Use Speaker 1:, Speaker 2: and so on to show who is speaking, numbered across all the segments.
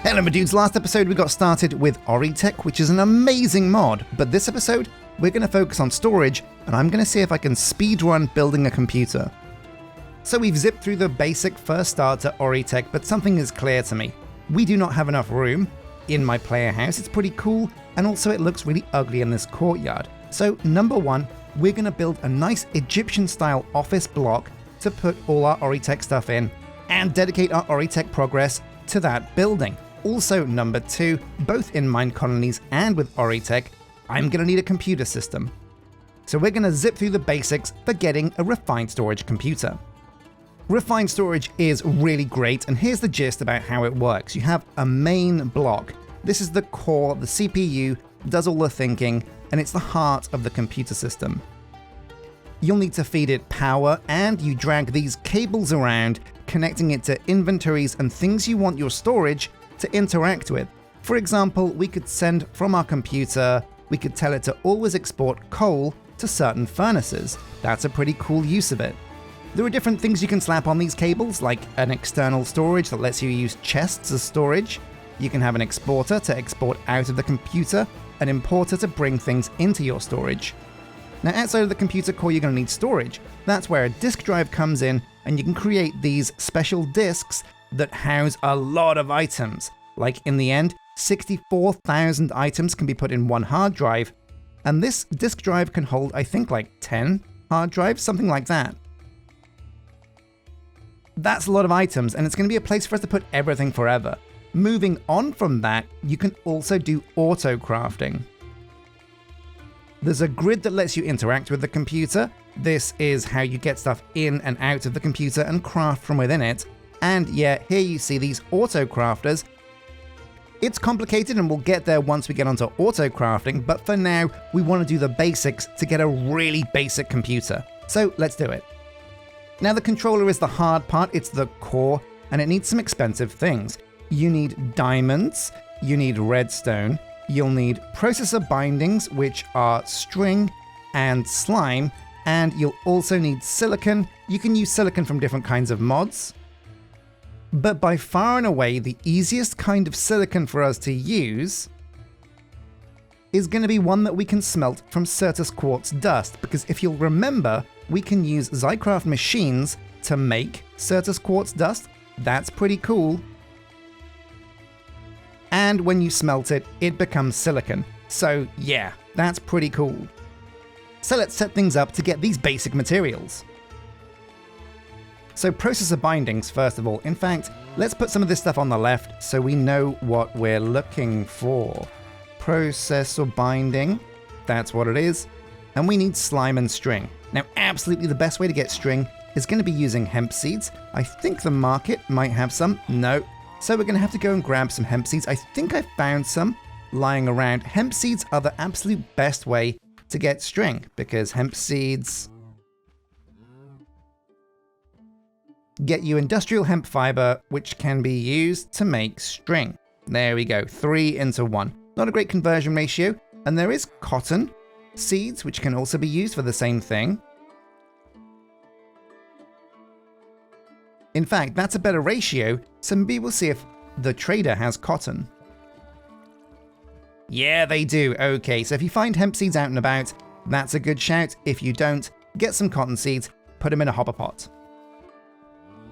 Speaker 1: Hello my dudes, last episode we got started with Tech, which is an amazing mod, but this episode we're going to focus on storage, and I'm going to see if I can speedrun building a computer. So we've zipped through the basic first start to Tech, but something is clear to me. We do not have enough room in my player house. It's pretty cool, and also it looks really ugly in this courtyard. So number one, we're going to build a nice Egyptian style office block to put all our Tech stuff in, and dedicate our Tech progress to that building. Also, number two, both in Minecolonies and with Tech, I'm going to need a computer system. So we're going to zip through the basics for getting a refined storage computer. Refined storage is really great, and here's the gist about how it works. You have a main block. This is the core, the CPU, does all the thinking, and it's the heart of the computer system. You'll need to feed it power, and you drag these cables around, connecting it to inventories and things you want your storage to interact with. For example, we could send from our computer, we could tell it to always export coal to certain furnaces. That's a pretty cool use of it. There are different things you can slap on these cables, like an external storage that lets you use chests as storage. You can have an exporter to export out of the computer, an importer to bring things into your storage. Now outside of the computer core, you're going to need storage. That's where a disk drive comes in, and you can create these special disks that house a lot of items. Like in the end, 64,000 items can be put in one hard drive, and this disk drive can hold, I think, like 10 hard drives, something like that. That's a lot of items, and it's going to be a place for us to put everything forever. Moving on from that, you can also do auto crafting. There's a grid that lets you interact with the computer. This is how you get stuff in and out of the computer and craft from within it. And yeah, here you see these auto crafters. It's complicated, and we'll get there once we get onto auto crafting, but for now, we want to do the basics to get a really basic computer. So let's do it. Now the controller is the hard part, it's the core, and it needs some expensive things. You need diamonds, you need redstone, you'll need processor bindings, which are string and slime, and you'll also need silicon. You can use silicon from different kinds of mods. But by far and away, the easiest kind of silicon for us to use is going to be one that we can smelt from Certus quartz dust, because if you'll remember, we can use Zycraft machines to make Certus quartz dust. That's pretty cool. And when you smelt it, it becomes silicon. So yeah, that's pretty cool. So let's set things up to get these basic materials. So processor bindings, first of all. In fact, let's put some of this stuff on the left so we know what we're looking for. Processor binding, that's what it is. And we need slime and string. Now, absolutely the best way to get string is going to be using hemp seeds. I think the market might have some. No. So we're going to have to go and grab some hemp seeds. I think I found some lying around. Hemp seeds are the absolute best way to get string, because hemp seeds get you industrial hemp fiber, which can be used to make string. There we go, 3 into 1. Not a great conversion ratio. And there is cotton seeds, which can also be used for the same thing. In fact, that's a better ratio, so maybe we'll see if the trader has cotton. Yeah, they do. Okay, so if you find hemp seeds out and about, that's a good shout. If you don't, get some cotton seeds, put them in a hopper pot.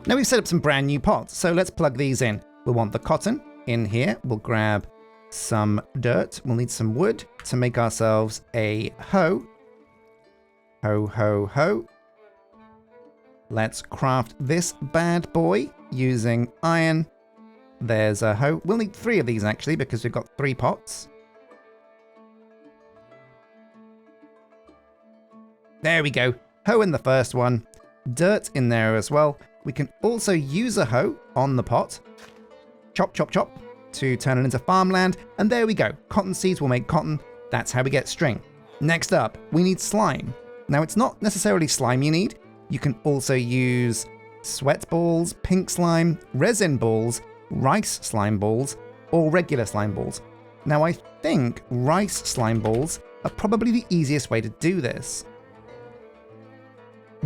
Speaker 1: Now we've set up some brand new pots, so let's plug these in. We'll want the cotton in here. We'll grab some dirt. We'll need some wood to make ourselves a hoe. Ho, ho, ho. Let's craft this bad boy using iron. There's a hoe. We'll need 3 of these actually, because we've got 3 pots. There we go. Hoe in the first one. Dirt in there as well. We can also use a hoe on the pot. Chop, chop, chop to turn it into farmland. And there we go. Cotton seeds will make cotton. That's how we get string. Next up, we need slime. Now, it's not necessarily slime you need. You can also use sweat balls, pink slime, resin balls, rice slime balls, or regular slime balls. Now, I think rice slime balls are probably the easiest way to do this.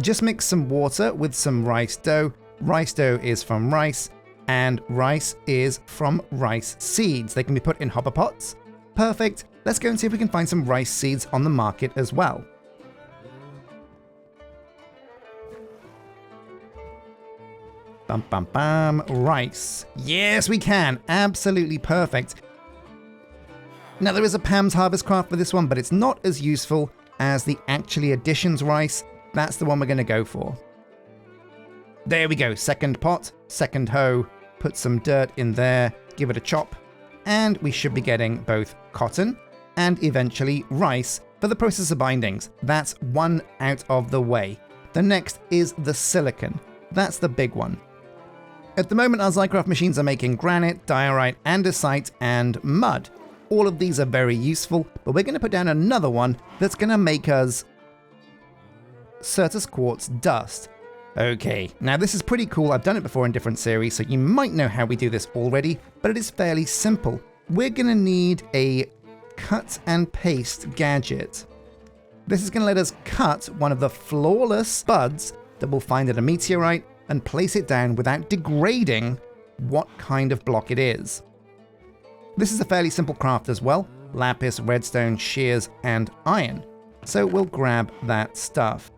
Speaker 1: Just mix some water with some rice dough. Rice dough is from rice. and rice is from rice seeds. They can be put in hopper pots. Perfect. Let's go and see if we can find some rice seeds on the market as well. Bum, bum, bum. Rice. Yes, we can. Absolutely perfect. Now, there is a Pam's Harvest Craft for this one, but it's not as useful as the Actually Additions rice. That's the one we're going to go for. There we go. Second pot, second hoe. Put some dirt in there, give it a chop, and we should be getting both cotton and eventually rice for the processor bindings. That's one out of the way. The next is the silicon. That's the big one. At the moment, our Zycraft machines are making granite, diorite, andesite, and mud. All of these are very useful, but we're going to put down another one that's going to make us Certus quartz dust. Okay, now this is pretty cool. I've done it before in different series, so you might know how we do this already, but it is fairly simple. We're going to need a cut and paste gadget. This is going to let us cut one of the flawless buds that we'll find at a meteorite and place it down without degrading what kind of block it is. This is a fairly simple craft as well. Lapis, redstone, shears, and iron. So we'll grab that stuff.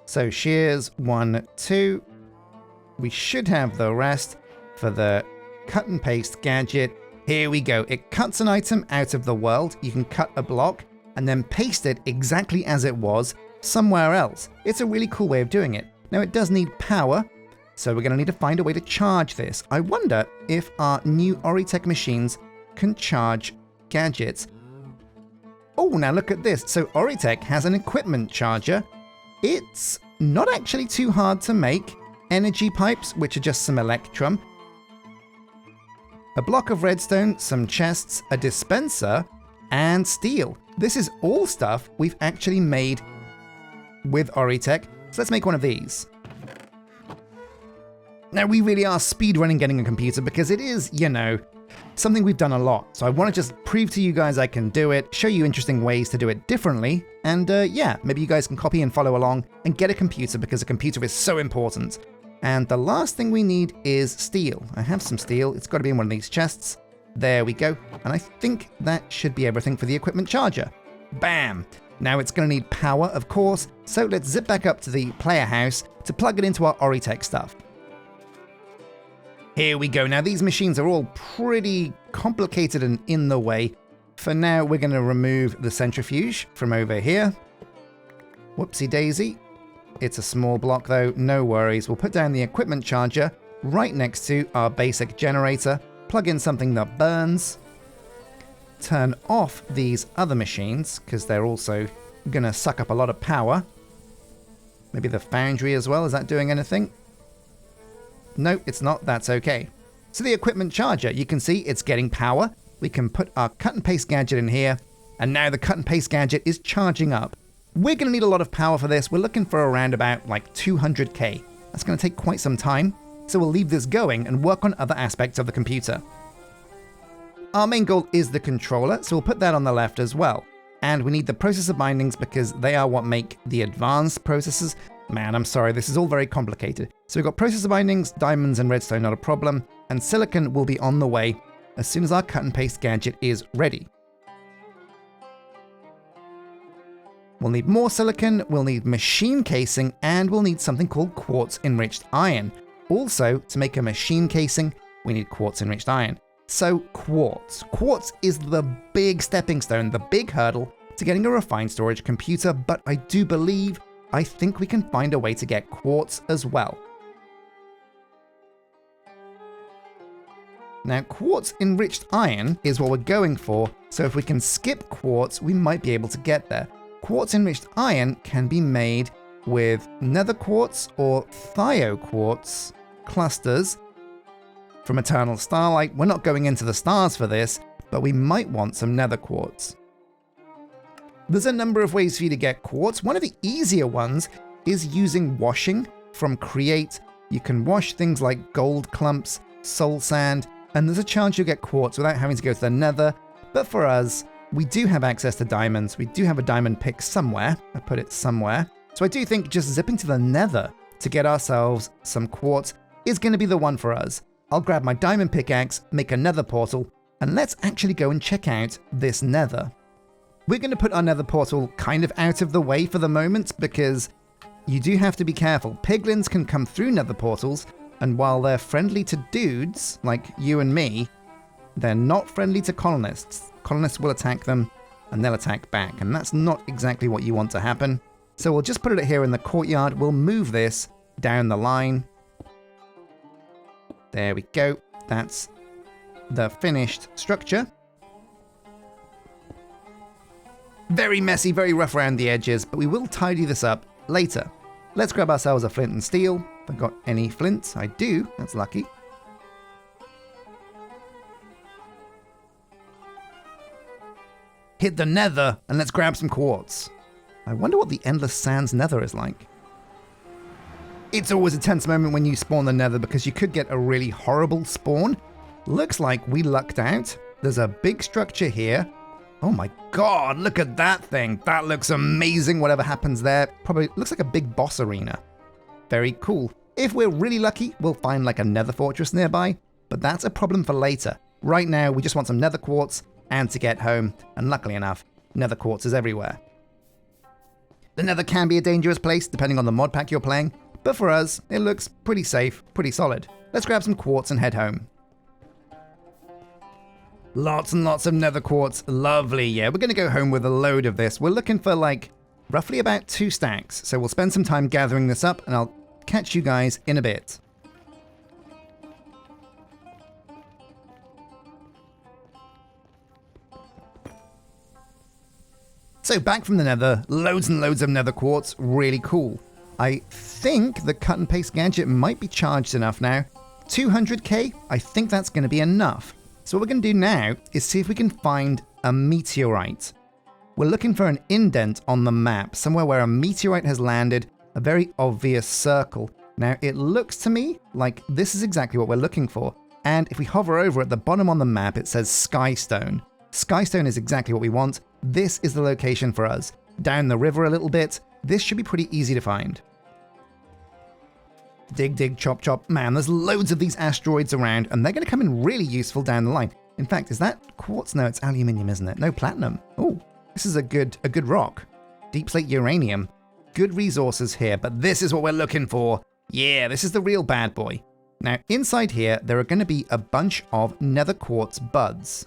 Speaker 1: So shears, 1, 2. We should have the rest for the cut and paste gadget. Here we go. It cuts an item out of the world. You can cut a block and then paste it exactly as it was somewhere else. It's a really cool way of doing it. Now it does need power, so we're going to need to find a way to charge this. I wonder if our new Oritech machines can charge gadgets. Oh, now look at this. So Oritech has an equipment charger. It's not actually too hard to make. Energy pipes, which are just some electrum. A block of redstone, some chests, a dispenser, and steel. This is all stuff we've actually made with Oritech. So let's make one of these. Now we really are speedrunning getting a computer because it is, you know, something we've done a lot. So I want to just prove to you guys I can do it, show you interesting ways to do it differently, and yeah, maybe you guys can copy and follow along and get a computer because a computer is so important. And the last thing we need is steel. I have some steel. It's got to be in one of these chests. There we go. And I think that should be everything for the equipment charger. Bam! Now it's going to need power, of course, so let's zip back up to the player house to plug it into our Oritech stuff. Here we go. Now these machines are all pretty complicated and in the way. For now, we're going to remove the centrifuge from over here. Whoopsie daisy. It's a small block though, no worries. We'll put down the equipment charger right next to our basic generator, plug in something that burns, turn off these other machines because they're also going to suck up a lot of power. Maybe the foundry as well, is that doing anything? No, it's not, that's okay. So the equipment charger, you can see it's getting power. We can put our cut and paste gadget in here, and now the cut and paste gadget is charging up. We're going to need a lot of power for this. We're looking for around about like 200k. That's going to take quite some time, so we'll leave this going and work on other aspects of the computer. Our main goal is the controller, so we'll put that on the left as well. And we need the processor bindings because they are what make the advanced processors. Man, I'm sorry, this is all very complicated. So we've got processor bindings, diamonds and redstone, not a problem, and silicon will be on the way as soon as our cut and paste gadget is ready. We'll need more silicon, we'll need machine casing, and we'll need something called quartz enriched iron. Also, to make a machine casing, we need quartz enriched iron. So quartz. Quartz is the big stepping stone, the big hurdle to getting a refined storage computer, but I think we can find a way to get quartz as well. Now, quartz enriched iron is what we're going for, so if we can skip quartz, we might be able to get there. Quartz enriched iron can be made with nether quartz or thioquartz clusters from Eternal Starlight. We're not going into the stars for this, but we might want some nether quartz. There's a number of ways for you to get quartz. One of the easier ones is using washing from Create. You can wash things like gold clumps, soul sand, and there's a chance you'll get quartz without having to go to the nether. But for us, we do have access to diamonds. We do have a diamond pick somewhere. I put it somewhere. So I do think just zipping to the nether to get ourselves some quartz is going to be the one for us. I'll grab my diamond pickaxe, make a nether portal, and let's actually go and check out this nether. We're going to put our nether portal kind of out of the way for the moment because you do have to be careful. Piglins can come through nether portals, and while they're friendly to dudes like you and me, they're not friendly to colonists. Colonists will attack them, and they'll attack back, and that's not exactly what you want to happen. So we'll just put it here in the courtyard. We'll move this down the line. There we go. That's the finished structure. Very messy, very rough around the edges, but we will tidy this up later. Let's grab ourselves a flint and steel. If I've got any flint, I do. That's lucky. Hit the nether, and let's grab some quartz. I wonder what the Endless Sands nether is like. It's always a tense moment when you spawn the nether because you could get a really horrible spawn. Looks like we lucked out. There's a big structure here. Oh my god, look at that thing. That looks amazing, whatever happens there. Probably looks like a big boss arena. Very cool. If we're really lucky, we'll find like a nether fortress nearby, but that's a problem for later. Right now, we just want some nether quartz and to get home, and luckily enough, nether quartz is everywhere. The nether can be a dangerous place depending on the mod pack you're playing, but for us, it looks pretty safe, pretty solid. Let's grab some quartz and head home. Lots and lots of nether quartz, lovely. Yeah, we're gonna go home with a load of this. We're looking for like roughly about 2 stacks, so we'll spend some time gathering this up and I'll catch you guys in a bit. So back from the nether, loads and loads of nether quartz, really cool. I think the cut and paste gadget might be charged enough now. 200k, I think that's going to be enough. So what we're going to do now is see if we can find a meteorite. We're looking for an indent on the map, somewhere where a meteorite has landed, a very obvious circle. Now it looks to me like this is exactly what we're looking for. And if we hover over at the bottom on the map, it says Skystone. Skystone is exactly what we want. This is the location for us. Down the river a little bit, this should be pretty easy to find. Dig, dig, chop, chop. Man, there's loads of these asteroids around, and they're going to come in really useful down the line. In fact, is that quartz? No, it's aluminium, isn't it? No, platinum. Oh, this is a good rock. Deep slate uranium. Good resources here, but this is what we're looking for. Yeah, this is the real bad boy. Now, inside here, there are going to be a bunch of nether quartz buds.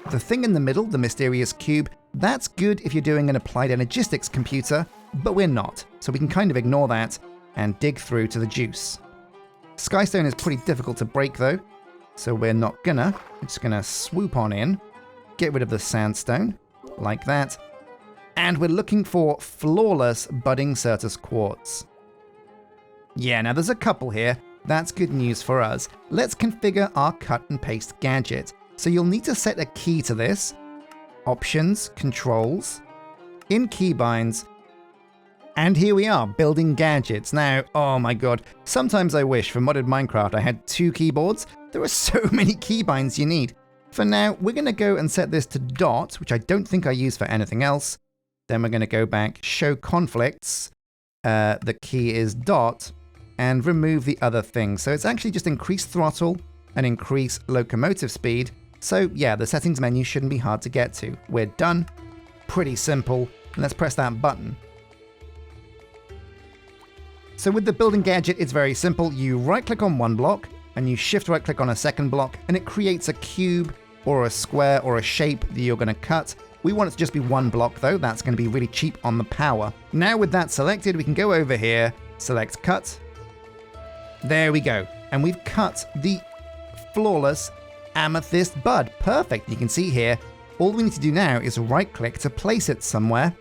Speaker 1: The thing in the middle, the mysterious cube, that's good if you're doing an applied energistics computer, but we're not, so we can kind of ignore that and dig through to the juice. Skystone is pretty difficult to break though, so we're not gonna. We're just gonna swoop on in, get rid of the sandstone, like that, and we're looking for flawless budding Certus quartz. Yeah, now there's a couple here. That's good news for us. Let's configure our cut and paste gadget. So you'll need to set a key to this. Options, controls, in keybinds, and here we are, building gadgets. Now, oh my god, sometimes I wish for modded Minecraft I had 2 keyboards. There are so many keybinds you need. For now, we're gonna go and set this to dot, which I don't think I use for anything else. Then we're gonna go back, show conflicts, the key is dot, and remove the other thing. So it's actually just increase throttle and increase locomotive speed. So yeah, the settings menu shouldn't be hard to get to. We're done. Pretty simple. Let's press that button. So with the building gadget, it's very simple. You right click on one block and you shift right click on a second block and it creates a cube or a square or a shape that you're gonna cut. We want it to just be one block though. That's gonna be really cheap on the power. Now with that selected, we can go over here, select cut. There we go. And we've cut the flawless amethyst bud. Perfect. You can see here, all we need to do now is right click to place it somewhere,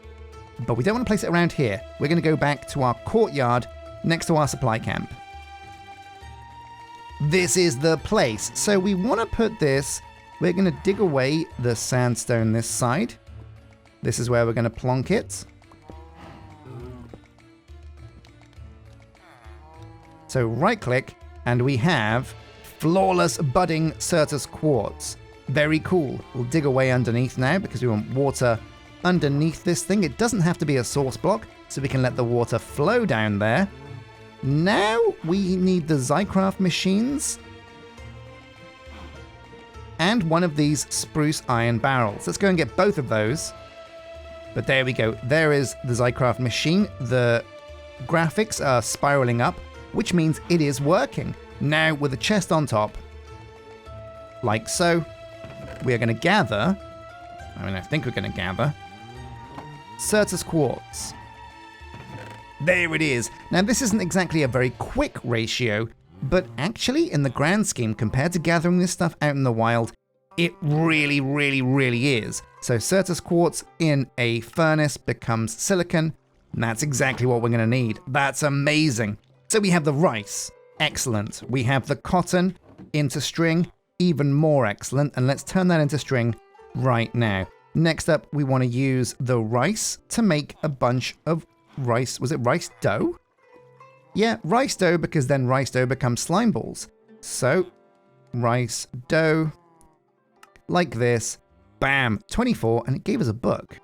Speaker 1: but we don't want to place it around here. We're going to go back to our courtyard next to our supply camp. This is the place. So we want to put this, we're going to dig away the sandstone this side. This is where we're going to plonk it. So right click and we have flawless budding Certus quartz. Very cool. We'll dig away underneath now because we want water underneath this thing. It doesn't have to be a source block, so we can let the water flow down there. Now we need the Zycraft machines and one of these spruce iron barrels. Let's go and get both of those. But there we go. There is the Zycraft machine. The graphics are spiraling up, which means it is working. Now, with a chest on top, like so, we are going to gather, I think we're going to gather, Certus quartz. There it is. Now, this isn't exactly a very quick ratio, but actually, in the grand scheme, compared to gathering this stuff out in the wild, it really, really, really is. So Certus quartz in a furnace becomes silicon, and that's exactly what we're going to need. That's amazing. So we have the rice. Excellent. We have the cotton into string. Even more excellent. And let's turn that into string right now. Next up, we want to use the rice to make a bunch of rice. Was it rice dough? Yeah, rice dough, because then rice dough becomes slime balls. So, rice dough, like this. Bam, 24, and it gave us a book.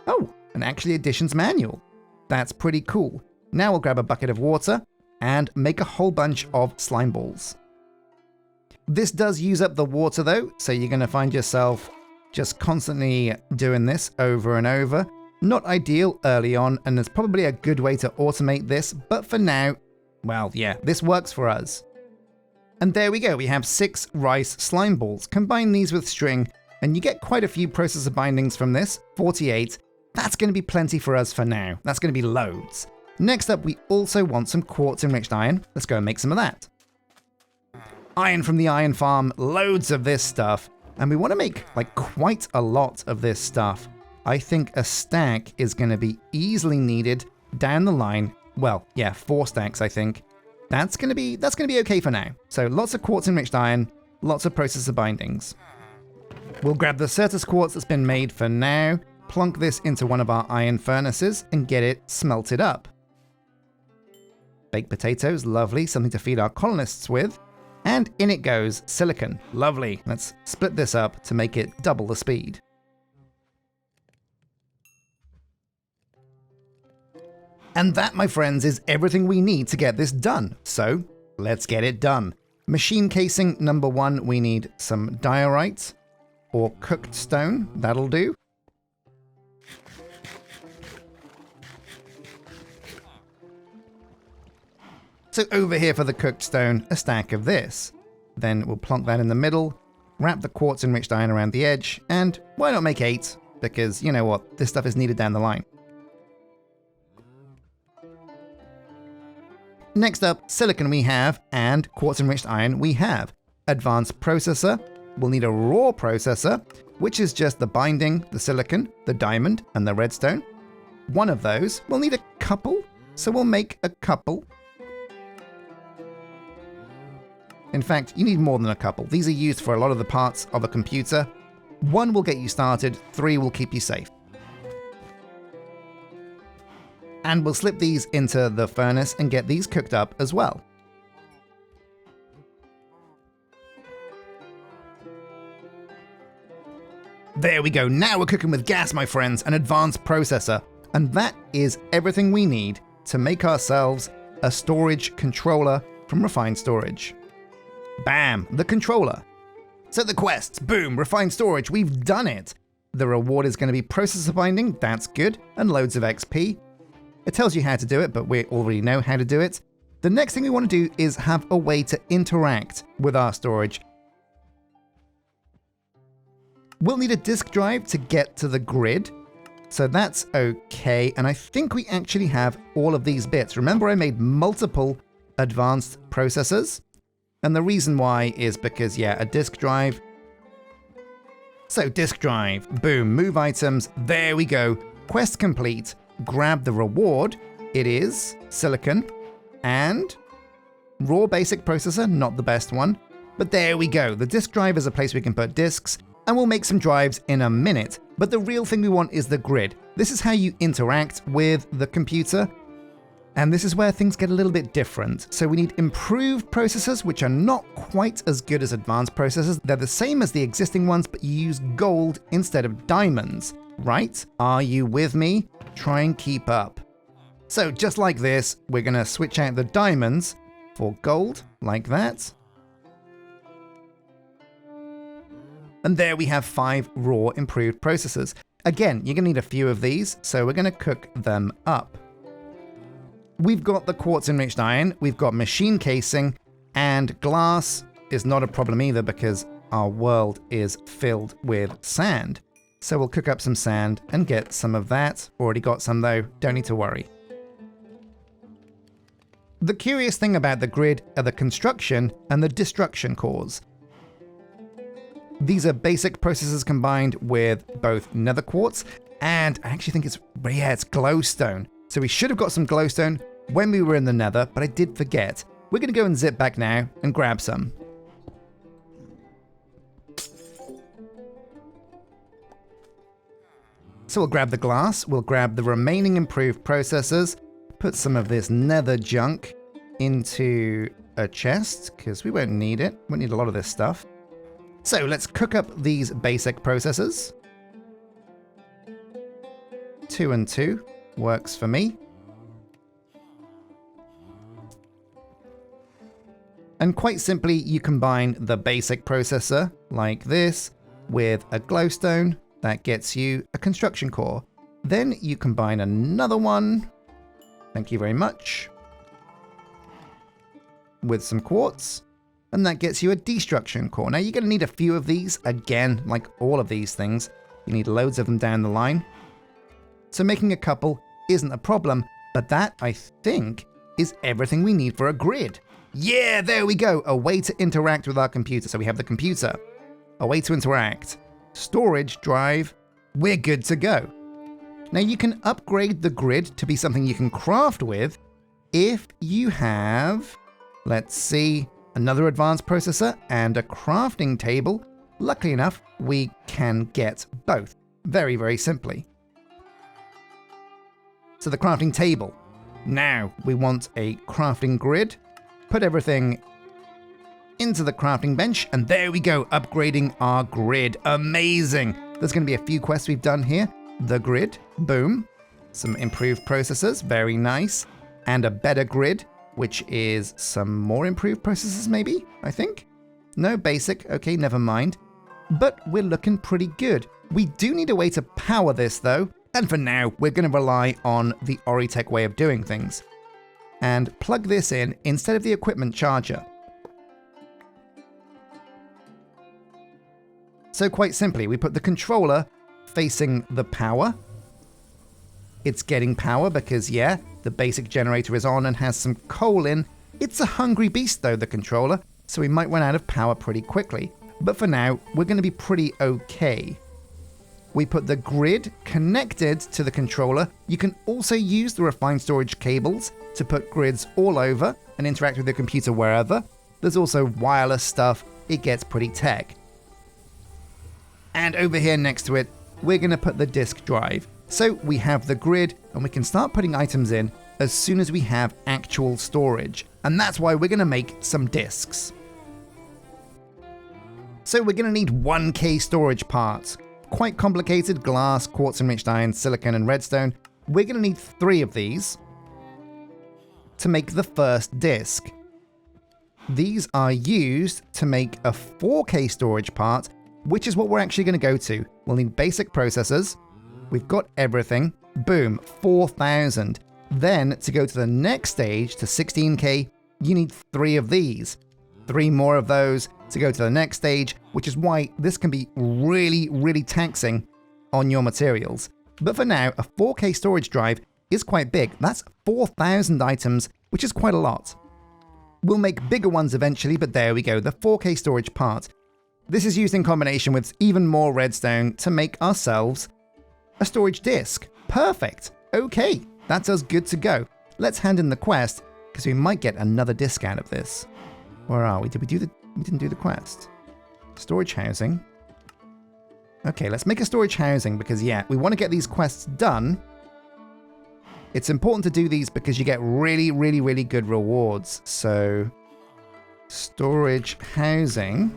Speaker 1: Oh, an actually additions manual. That's pretty cool. Now we'll grab a bucket of water and make a whole bunch of slime balls. This does use up the water though, so you're going to find yourself just constantly doing this over and over. Not ideal early on, and there's probably a good way to automate this, but for now, well, yeah, this works for us. And there we go, we have 6 rice slime balls. Combine these with string, and you get quite a few processor bindings from this, 48. That's going to be plenty for us for now. That's going to be loads. Next up, we also want some quartz enriched iron. Let's go and make some of that. Iron from the iron farm, loads of this stuff. And we want to make like quite a lot of this stuff. I think a stack is going to be easily needed down the line. Well, yeah, 4 stacks, I think. That's going to be okay for now. So lots of quartz enriched iron, lots of processor bindings. We'll grab the Certus quartz that's been made for now, plonk this into one of our iron furnaces and get it smelted up. Baked potatoes, lovely, something to feed our colonists with. And in it goes, silicon, lovely. Let's split this up to make it double the speed. And that, my friends, is everything we need to get this done. So let's get it done. Machine casing number 1, we need some diorite or cooked stone. That'll do. So over here for the cooked stone, a stack of this. Then we'll plonk that in the middle, wrap the quartz enriched iron around the edge, and why not make 8? Because you know what, this stuff is needed down the line. Next up, silicon we have, and quartz enriched iron we have. Advanced processor, we'll need a raw processor, which is just the binding, the silicon, the diamond, and the redstone. One of those, we'll need a couple, so we'll make a couple. In fact, you need more than a couple. These are used for a lot of the parts of a computer. 1 will get you started, 3 will keep you safe. And we'll slip these into the furnace and get these cooked up as well. There we go, now we're cooking with gas, my friends, an advanced processor. And that is everything we need to make ourselves a storage controller from Refined Storage. Bam, the controller. So the quests, boom, Refined Storage, we've done it. The reward is going to be processor binding, that's good, and loads of XP. It tells you how to do it, but we already know how to do it. The next thing we want to do is have a way to interact with our storage. We'll need a disk drive to get to the grid, so that's okay. And I think we actually have all of these bits. Remember, I made multiple advanced processors, and the reason why is because, yeah, a disk drive. So disk drive, boom, move items, there we go. Quest complete. Grab the reward. It is silicon and raw basic processor, not the best one, but there we go. The disk drive is a place we can put disks, and we'll make some drives in a minute. But the real thing we want is the grid. This is how you interact with the computer, and this is where things get a little bit different. So we need improved processors, which are not quite as good as advanced processors. They're the same as the existing ones, but you use gold instead of diamonds, right? Are you with me? Try and keep up. So just like this, we're going to switch out the diamonds for gold, like that. And there we have 5 raw improved processors. Again, you're going to need a few of these, so we're going to cook them up. We've got the quartz enriched iron, we've got machine casing, and glass is not a problem either because our world is filled with sand. So we'll cook up some sand and get some of that. Already got some though, don't need to worry. The curious thing about the grid are the construction and the destruction cores. These are basic processes combined with both nether quartz and I actually think it's glowstone. So we should have got some glowstone when we were in the nether, but I did forget. We're going to go and zip back now and grab some. So we'll grab the glass, we'll grab the remaining improved processors, put some of this nether junk into a chest, because we won't need it. We'll need a lot of this stuff. So let's cook up these basic processors. 2 and 2 works for me. And quite simply, you combine the basic processor, like this, with a glowstone. That gets you a construction core. Then you combine another one. Thank you very much. With some quartz. And that gets you a destruction core. Now you're going to need a few of these. Again, like all of these things, you need loads of them down the line. So making a couple isn't a problem, but that, I think, is everything we need for a grid. Yeah, there we go. A way to interact with our computer. So we have the computer. A way to interact. Storage drive. We're good to go. Now you can upgrade the grid to be something you can craft with if you have, let's see, another advanced processor and a crafting table. Luckily enough, we can get both very, very simply. So the crafting table. Now we want a crafting grid. Put everything into the crafting bench, and there we go, upgrading our grid. Amazing. There's going to be a few quests we've done here. The grid, boom. Some improved processors, very nice. And a better grid, which is some more improved processors maybe, I think? No, basic, okay, never mind. But we're looking pretty good. We do need a way to power this though, and for now, we're going to rely on the Oritech way of doing things. And plug this in instead of the equipment charger. So quite simply, we put the controller facing the power. It's getting power because, yeah, the basic generator is on and has some coal in. It's a hungry beast though, the controller, so we might run out of power pretty quickly. But for now, we're going to be pretty okay. We put the grid connected to the controller. You can also use the refined storage cables to put grids all over and interact with the computer wherever. There's also wireless stuff. It gets pretty tech. And over here next to it, we're going to put the disk drive. So we have the grid and we can start putting items in as soon as we have actual storage. And that's why we're going to make some disks. So we're going to need 1K storage parts. Quite complicated: glass, quartz enriched iron, silicon, and redstone. We're going to need 3 of these to make the first disk. These are used to make a 4K storage part, which is what we're actually going to go to. We'll need basic processors. We've got everything. Boom, 4,000. Then to go to the next stage, to 16K, you need 3 of these. 3 more of those to go to the next stage, which is why this can be really, really taxing on your materials. But for now, a 4K storage drive is quite big. That's 4,000 items, which is quite a lot. We'll make bigger ones eventually, but there we go, the 4K storage part. This is used in combination with even more redstone to make ourselves a storage disk. Perfect. Okay, that's us good to go. Let's hand in the quest, because we might get another disk out of this. Where are we? We didn't do the quest. Storage housing. Okay, let's make a storage housing because, yeah, we want to get these quests done. It's important to do these because you get really, really, really good rewards. So, storage housing.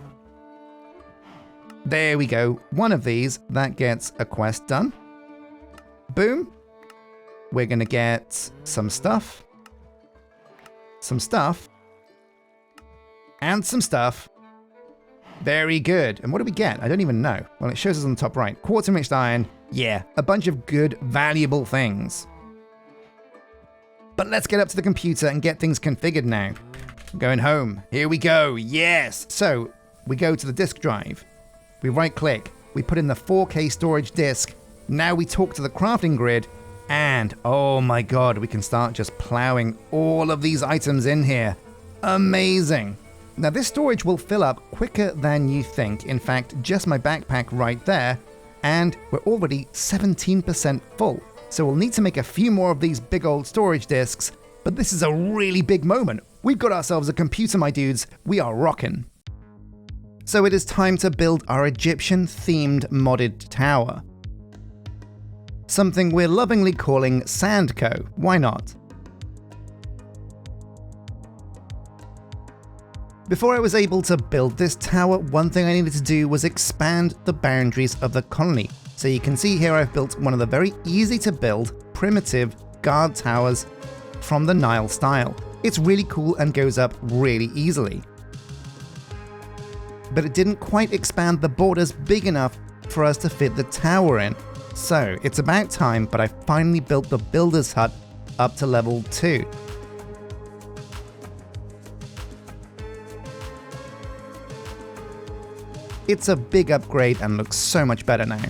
Speaker 1: There we go. One of these, that gets a quest done. Boom. We're going to get some stuff. Some stuff. And some stuff. Very good. And what do we get? I don't even know. Well, it shows us on the top right. Quartz enriched iron. Yeah, a bunch of good, valuable things. But let's get up to the computer and get things configured now. I'm going home. Here we go. Yes. So we go to the disk drive. We right click. We put in the 4K storage disk. Now we talk to the crafting grid. And oh my god, we can start just plowing all of these items in here. Amazing. Now this storage will fill up quicker than you think. In fact, just my backpack right there, and we're already 17% full. So we'll need to make a few more of these big old storage disks, but this is a really big moment. We've got ourselves a computer, my dudes. We are rocking. So it is time to build our Egyptian-themed modded tower. Something we're lovingly calling Sandco. Why not? Before I was able to build this tower, one thing I needed to do was expand the boundaries of the colony. So you can see here I've built one of the very easy to build, primitive guard towers from the Nile style. It's really cool and goes up really easily. But it didn't quite expand the borders big enough for us to fit the tower in. So it's about time, but I finally built the builder's hut up to level 2. It's a big upgrade and looks so much better now.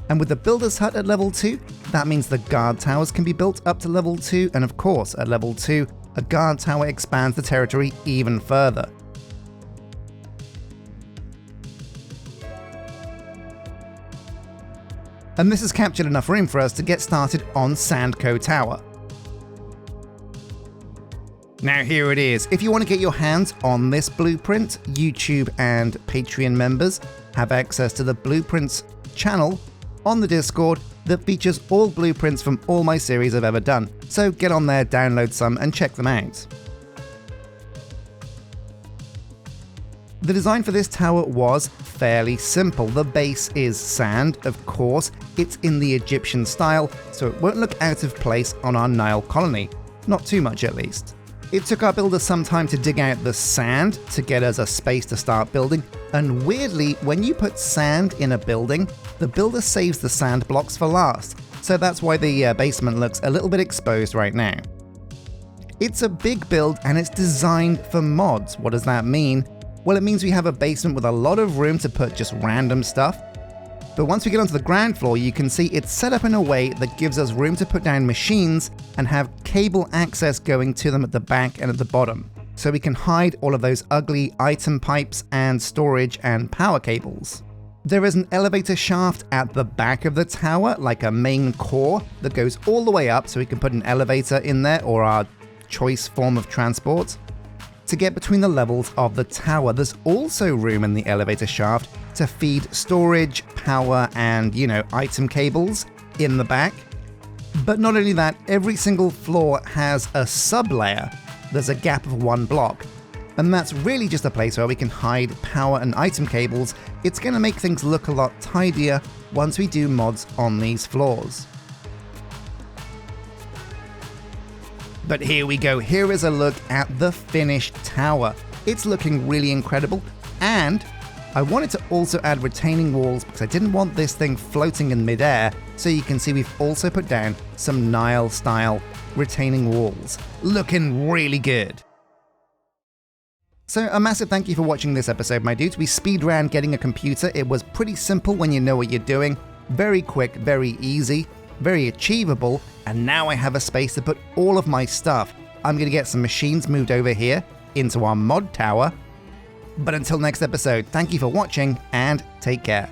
Speaker 1: And with the builder's hut at level 2, that means the guard towers can be built up to level 2, and of course at level 2, a guard tower expands the territory even further. And this has captured enough room for us to get started on Sandco Tower. Now here it is. If you want to get your hands on this blueprint, YouTube and Patreon members have access to the Blueprints channel on the Discord that features all blueprints from all my series I've ever done. So get on there, download some, and check them out. The design for this tower was fairly simple. The base is sand, of course. It's in the Egyptian style, so it won't look out of place on our Nile colony. Not too much, at least. It took our builder some time to dig out the sand to get us a space to start building, and weirdly, when you put sand in a building, the builder saves the sand blocks for last, so that's why the basement looks a little bit exposed right now. It's a big build and it's designed for mods. What does that mean? Well, it means we have a basement with a lot of room to put just random stuff. But once we get onto the ground floor, you can see it's set up in a way that gives us room to put down machines and have cable access going to them at the back and at the bottom. So we can hide all of those ugly item pipes and storage and power cables. There is an elevator shaft at the back of the tower, like a main core that goes all the way up, so we can put an elevator in there or our choice form of transport. To get between the levels of the tower, there's also room in the elevator shaft to feed storage, power, and, item cables in the back. But not only that, every single floor has a sub-layer. There's a gap of 1 block. And that's really just a place where we can hide power and item cables. It's going to make things look a lot tidier once we do mods on these floors. But here we go. Here is a look at the finished tower. It's looking really incredible, and I wanted to also add retaining walls because I didn't want this thing floating in midair, so you can see we've also put down some Nile-style retaining walls. Looking really good. So a massive thank you for watching this episode, my dudes. We speedran getting a computer. It was pretty simple when you know what you're doing. Very quick, very easy, very achievable, and now I have a space to put all of my stuff. I'm going to get some machines moved over here into our mod tower. But until next episode, thank you for watching and take care.